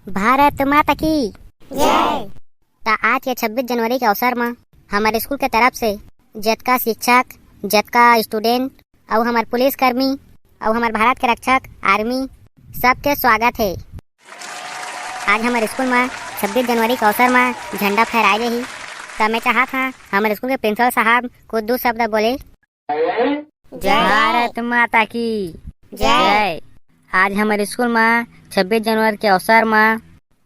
भारत माता की जय। आज के 26 जनवरी के अवसर में हमारे स्कूल के तरफ से जतका शिक्षक, जतका स्टूडेंट और हमारे पुलिस कर्मी और हमारे भारत के रक्षक आर्मी सबके स्वागत है। आज हमारे स्कूल में 26 जनवरी के अवसर में झंडा फहराए रही। तो मैं चाहता था हमारे स्कूल के प्रिंसिपल साहब कुछ दो शब्द बोले। जय भारत माता की जय। आज हमारे स्कूल में 26 जनवरी के अवसर में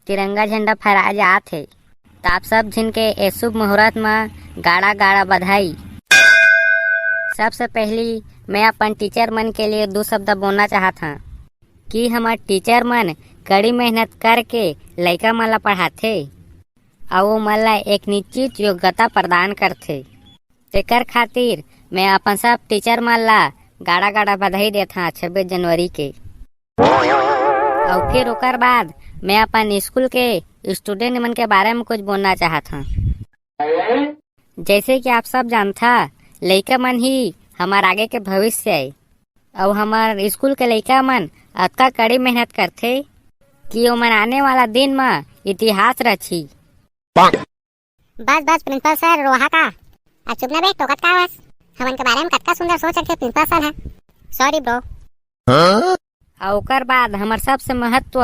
तिरंगा झंडा फहराया जात है। तो आप सब जिनके इस शुभ मुहूर्त में गाड़ा गाड़ा बधाई। सबसे पहली मैं अपन टीचर मन के लिए दो शब्द बोलना चाहता कि हमारे टीचर मन कड़ी मेहनत करके लड़का मन ला पढ़ाथे और वो मन ला एक निश्चित योग्यता प्रदान करथे। तेकर खातिर मैं अपन सब टीचर मन ला गाड़ा गाड़ा बधाई देता 26 जनवरी के। और फिर ओकर बाद मैं अपन स्कूल के स्टूडेंट मन के बारे में कुछ बोलना चाहता। जैसे कि आप सब जानता लड़का मन ही हमारे आगे के भविष्य है और हमारे स्कूल के लड़का मन अतका कड़ी मेहनत करते कि वो मन आने वाला दिन में इतिहास रची। बस बस प्रिंसिपल सर रोहा का चुप ना बे टोकत का बस हमन के बारे में कतका सुंदर सोच रखे प्रिंसिपल सर है। Sorry bro. और ओकर बाद हमार सबसे महत्व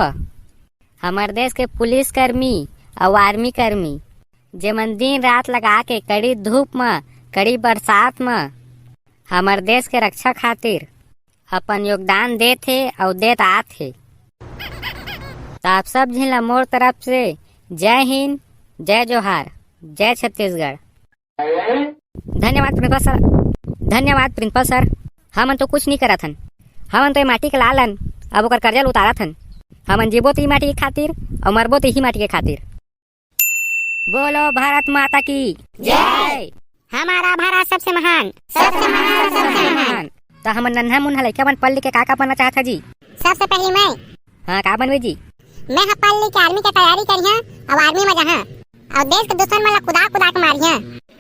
हमारे देश के पुलिस कर्मी और आर्मी कर्मी जेमन दिन रात लगा के कड़ी धूप में कड़ी बरसात में हमारे देश के रक्षा खातिर अपन योगदान देते और देत आते। तो आप सब झिला मोर तरफ से जय हिंद, जय जोहार, जय छत्तीसगढ़। धन्यवाद प्रिंसिपल सर। धन्यवाद प्रिंसिपल सर। हमन तो कुछ नहीं करा थन, हमन तो माटी के लालन अब ओकर कर्जा उतारा थन। हमन जीबो तो माटी के खातिर और मरबो तो ही माटी के खातिर। बोलो भारत माता की जय। हमारा भारत सबसे महान, सबसे महान, सबसे महान। तो हमन नन्हा मुन्हा लड़का मन पढ़ लिख के का बनना चाहता जी? सबसे पहले मैं हाँ का बनवे जी? मैं पढ़ लिख के आर्मी की तैयारी करिया और आर्मी में जहाँ और देश के दुश्मन मला कुदा कुदा के मारिया।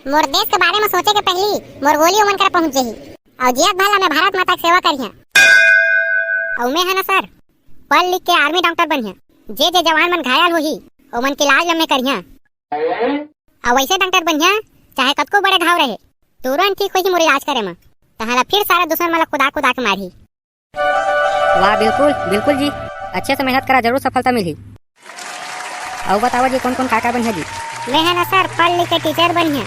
मोर देश के बारे में सोचे के पहली मोर गोली ओमन कर पहुंच जही और जियत भला मैं भारत माता की सेवा करिया। और मैं है ना सर पढ़ लिख के आर्मी डॉक्टर बनिया। जे जे जवान मन घायल होही ओमन के इलाज में करिया और वैसे डॉक्टर बनिया चाहे कतको बड़े घाव रहे तुरंत ठीक होही मोर इलाज करे में। तहला फिर सारे दुश्मन मला कुदा कुदा के मारी। वाह बिल्कुल बिल्कुल जी, अच्छे से मेहनत करा जरूर सफलता मिली। और बताओ जी कौन कौन का बनिया जी? मैं है ना सर पढ़ लिख के टीचर बनिया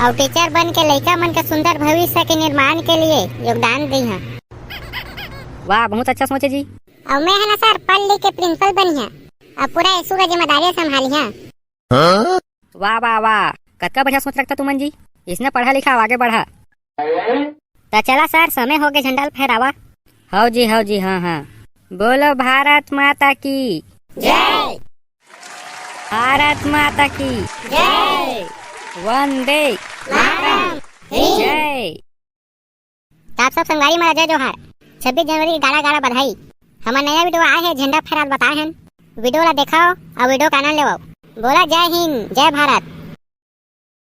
और टीचर बन के लड़का मन के सुंदर भविष्य के निर्माण के लिए योगदान दिया। वाह बहुत अच्छा सोचे जी। और मैं है ना सर पढ़ लिख के प्रिंसिपल बनिया और पूरा स्कूल का जिम्मेदारी संभालिया। वाह वाह वाह कतका बढ़िया सोच रखता तुमन जी। इसने पढ़ा लिखा आगे बढ़ा। तो चला सर समय हो गया झंडा फहरावा। हाँ जी हाँ हाँ। बोलो भारत माता की जय। भारत माता की जय। वंदे मातरम। जय। आप सब संगवारी में जय जोहार। 26 जनवरी की गाड़ा गाड़ा बधाई। हमारा नया वीडियो आया है झंडा फहरात बताए हैं। वीडियो ला देखाओ और वीडियो का आनंद लेवाओ। बोला जय हिंद, जय भारत।